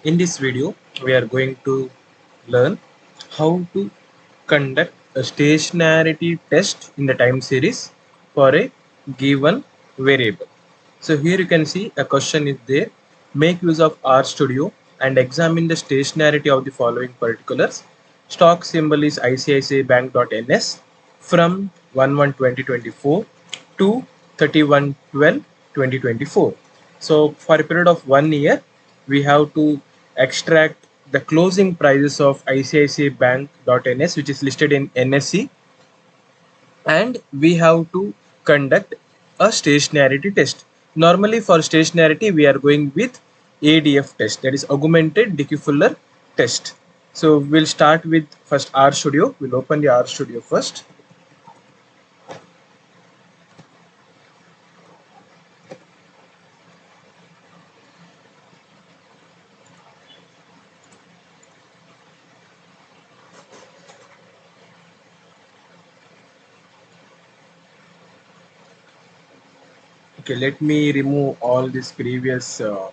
In this video, we are going to learn how to conduct a stationarity test in the time series for a given variable. So here you can see a question is there. Make use of RStudio and examine the stationarity of the following particulars. Stock symbol is ICICIbank.ns from 1/1/2024 to 31/12/2024. So for a period of 1 year, we have to extract the closing prices of ICICIbank.ns, which is listed in NSE, and we have to conduct a stationarity test. Normally for stationarity we are going with ADF test, that is augmented Dickey-Fuller test. So we'll start with first RStudio. We'll open the RStudio first. Okay, let me remove all this previous okay,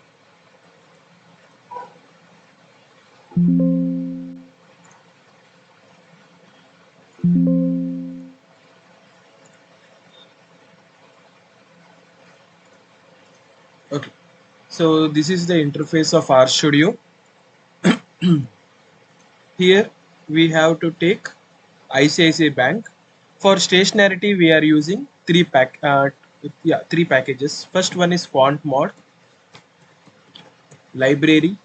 so this is the interface of RStudio. Here we have to take ICICI Bank. For stationarity we are using three packages. First one is font mod, library,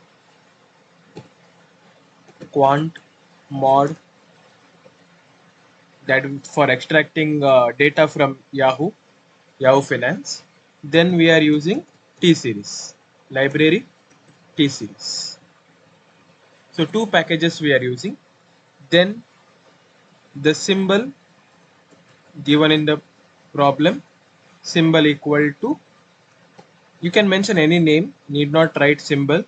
quant mod, that for extracting data from Yahoo Finance. Then we are using T series, library, T series. So two packages we are using. Then the symbol given in the problem, symbol equal to, you can mention any name, need not write symbol.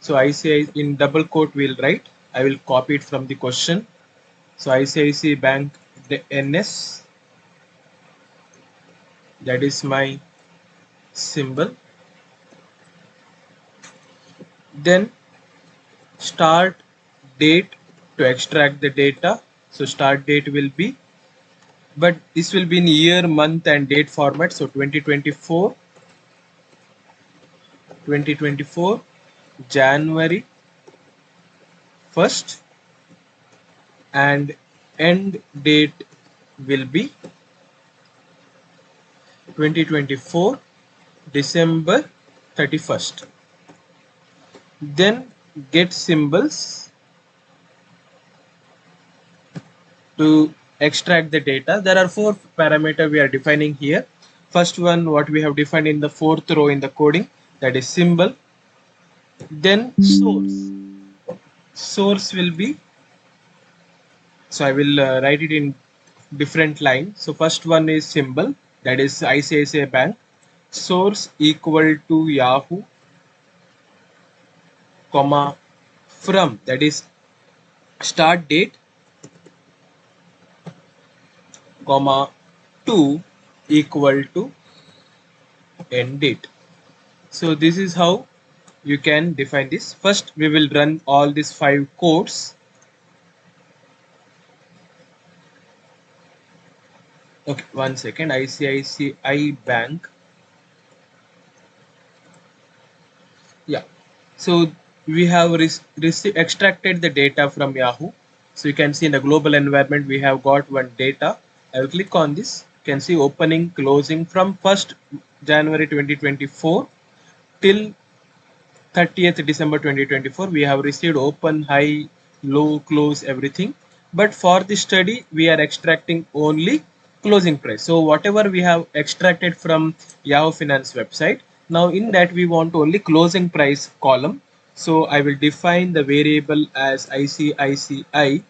So ICICI in double quote we'll write. I will copy it from the question. So ICICI Bank, the NS, that is my symbol. Then start date to extract the data. So start date will be, but this will be in year, month and date format. So 2024 January 1st, and end date will be 2024 December 31st. Then get symbols to extract the data. There are four parameters we are defining here. First one, what we have defined in the fourth row in the coding, that is symbol. Then source will be, so I will write it in different line. So first one is symbol, that is ICICI Bank. Source equal to Yahoo, comma, from, that is start date, comma, to equal to end date. So this is how you can define this. First we will run all these 5 codes. Okay, one second. ICICI Bank. Yeah, so we have extracted the data from Yahoo. So you can see in the global environment we have got one data. I will click on this. You can see opening, closing from 1st January 2024 till 30th December 2024. We have received open, high, low, close, everything. But for this study we are extracting only closing price. So whatever we have extracted from Yahoo Finance website, now in that we want only closing price column. So I will define the variable as ICICI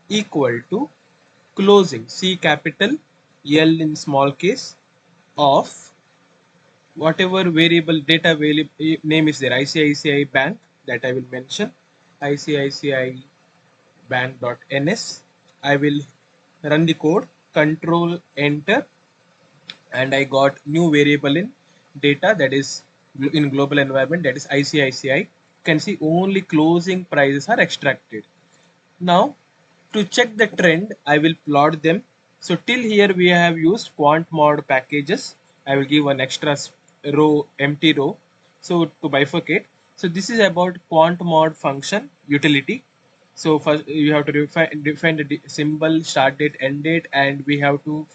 equal to closing, C capital, L in small case, of whatever variable data name is there, ICICI Bank, that I will mention, ICICI Bank.ns. I will run the code, control enter, and I got new variable in data, that is in global environment, that is ICICI can see only closing prices are extracted. Now to check the trend, I will plot them. So till here we have used quant mod packages. I will give an extra row, empty row. So to bifurcate. So this is about quant mod function utility. So first you have to define the symbol, start date, end date, and we have to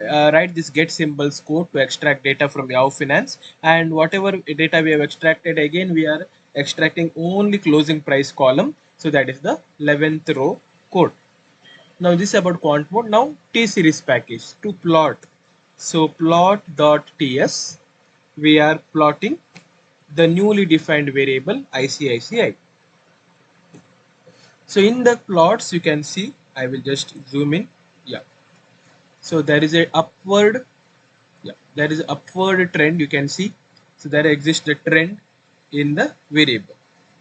write this get symbols code to extract data from Yahoo Finance. And whatever data we have extracted, again we are extracting only closing price column. So that is the 11th row code. Now this is about quant mode. Now T series package to plot. So plot.ts, we are plotting the newly defined variable ICICI. So in the plots you can see, I will just zoom in. Yeah. So there is a upward, yeah, there is upward trend you can see. So there exists the trend in the variable.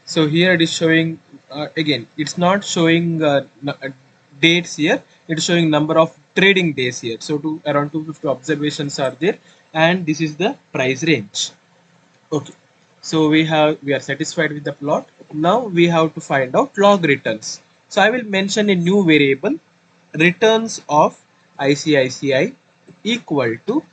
So here it is showing, again it's not showing dates here, it is showing number of trading days here. So around 250 observations are there, and this is the price range. Okay, so we are satisfied with the plot. Now we have to find out log returns. So I will mention a new variable, returns of ICICI equal to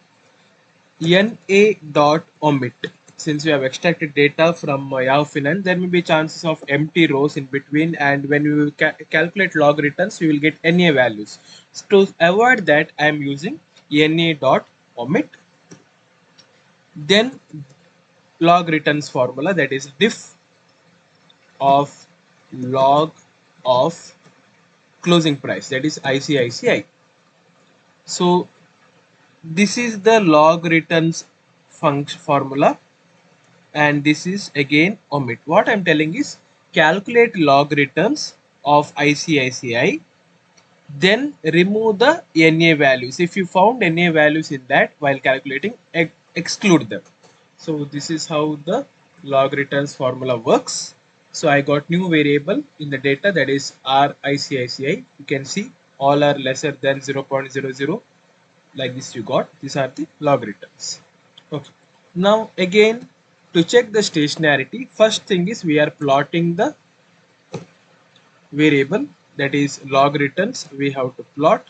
NA dot omit. Since we have extracted data from Yahoo Finance, there may be chances of empty rows in between, and when we will calculate log returns, we will get NA values. So to avoid that, I am using NA dot omit. Then log returns formula, that is diff of log of closing price, that is ICICI. So this is the log returns function formula, and this is again omit. What I'm telling is calculate log returns of ICICI, then remove the NA values. If you found NA values in that while calculating, exclude them. So this is how the log returns formula works. So I got new variable in the data, that is RICICI. You can see all are lesser than 0.00, like this you got. These are the log returns. Okay. Now again, to check the stationarity, first thing is we are plotting the variable, that is log returns. We have to plot.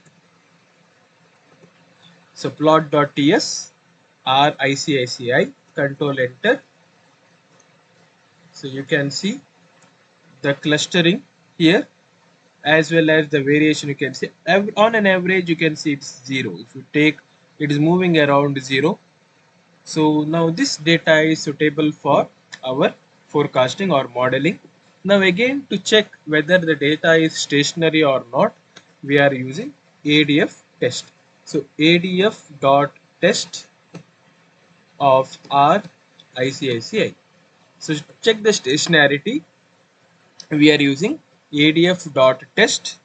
So plot.ts RICICI, control enter. So you can see the clustering here, as well as the variation. You can see on an average you can see it's 0. If you take, it is moving around 0. So now this data is suitable for our forecasting or modeling. Now again, to check whether the data is stationary or not, we are using ADF test. So ADF dot test of our ICICI. So check the stationarity, we are using ADF dot test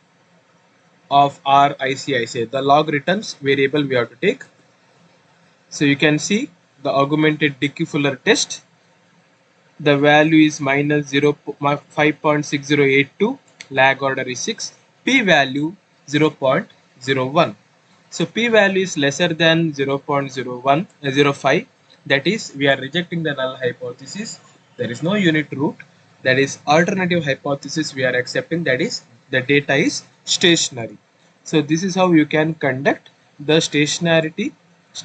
of our ICICI, the log returns variable we have to take. So you can see the augmented Dickey Fuller test, the value is minus 5.6082, lag order is 6, p value 0.01. So p value is lesser than 0.05, that is we are rejecting the null hypothesis, there is no unit root. That is alternative hypothesis we are accepting, that is the data is stationary. So this is how you can conduct the stationarity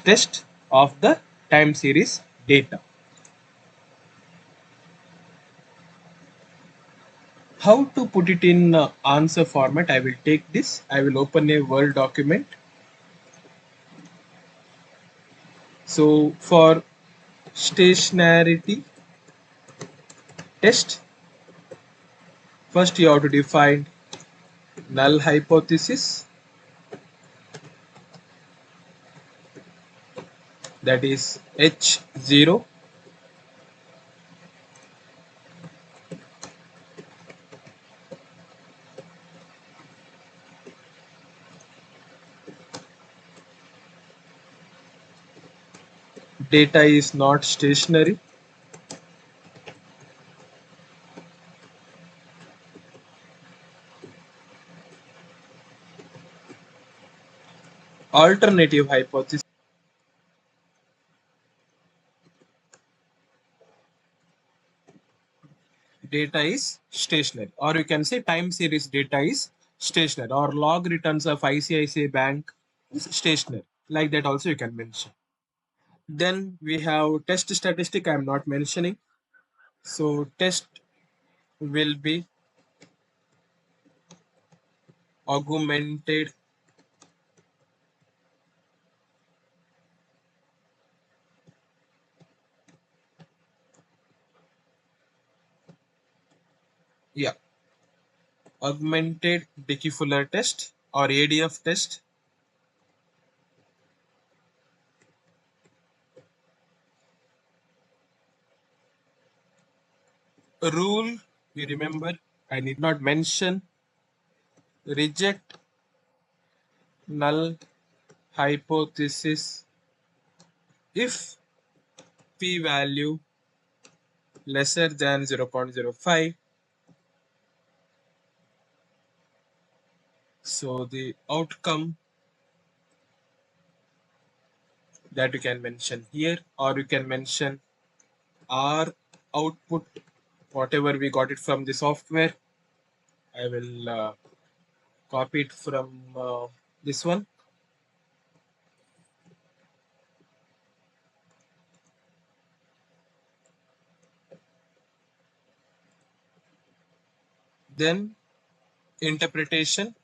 test of the time series data. How to put it in answer format? I will take this, I will open a Word document. So for stationarity test, first you have to define null hypothesis, that is H0. Data is not stationary. Alternative hypothesis, data is stationary, or you can say time series data is stationary, or log returns of ICICI Bank is stationary. Like that also you can mention. Then we have test statistic. I am not mentioning. So test will be augmented yeah augmented Dickey-Fuller test or ADF test. Rule, you remember, I need not mention. Reject null hypothesis if p value lesser than 0.05. So the outcome that you can mention here, or you can mention our output, whatever we got it from the software. I will copy it from this one. Then interpretation,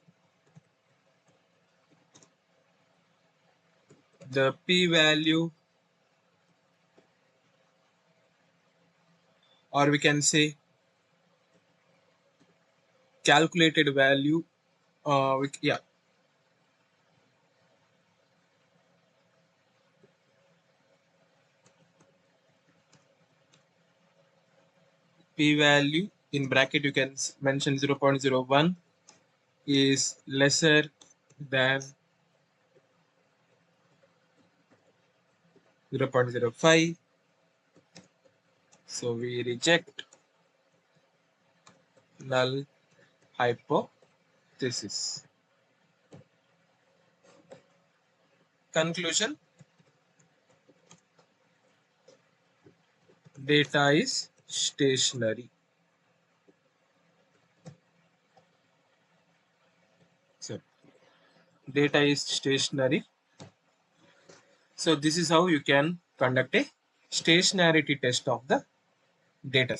the p value, or we can say calculated value. Yeah, p value in bracket you can mention 0.01 is lesser than 0.05. So we reject null hypothesis. Conclusion, data is stationary. So data is stationary. So this is how you can conduct a stationarity test of the data.